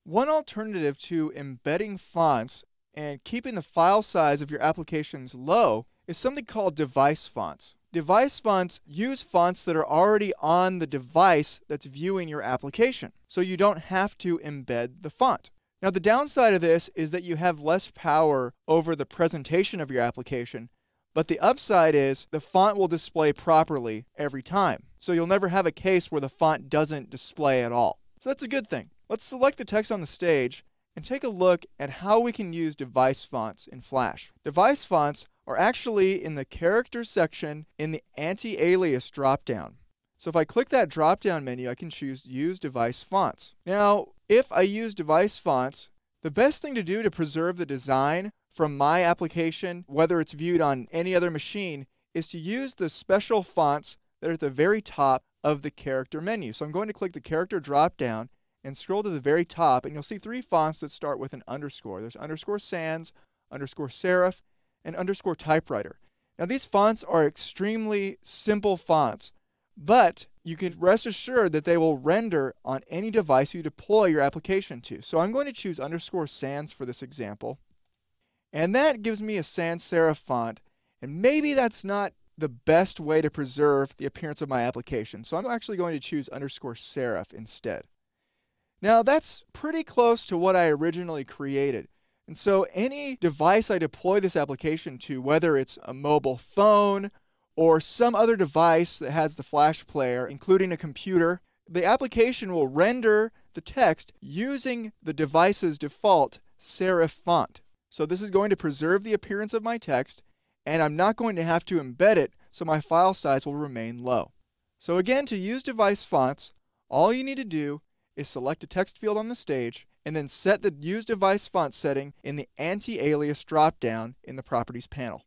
One alternative to embedding fonts and keeping the file size of your applications low is something called device fonts. Device fonts use fonts that are already on the device that's viewing your application, so you don't have to embed the font. Now, the downside of this is that you have less power over the presentation of your application, but the upside is the font will display properly every time. So you'll never have a case where the font doesn't display at all. So that's a good thing. Let's select the text on the stage and take a look at how we can use device fonts in Flash. Device fonts are actually in the character section in the anti-alias dropdown. So if I click that drop-down menu, I can choose Use Device Fonts. Now, if I use device fonts, the best thing to do to preserve the design from my application, whether it's viewed on any other machine, is to use the special fonts that are at the very top of the character menu. So I'm going to click the character drop-down and scroll to the very top, and you'll see three fonts that start with an underscore. There's underscore sans, underscore serif, and underscore typewriter. Now these fonts are extremely simple fonts, but you can rest assured that they will render on any device you deploy your application to. So I'm going to choose underscore sans for this example. And that gives me a sans serif font. And maybe that's not the best way to preserve the appearance of my application. So I'm actually going to choose underscore serif instead. Now that's pretty close to what I originally created. And so any device I deploy this application to, whether it's a mobile phone or some other device that has the Flash player, including a computer, the application will render the text using the device's default serif font. So this is going to preserve the appearance of my text, and I'm not going to have to embed it, so my file size will remain low. So again, to use device fonts, all you need to do is select a text field on the stage and then set the Use Device Font setting in the Anti-Alias dropdown in the Properties panel.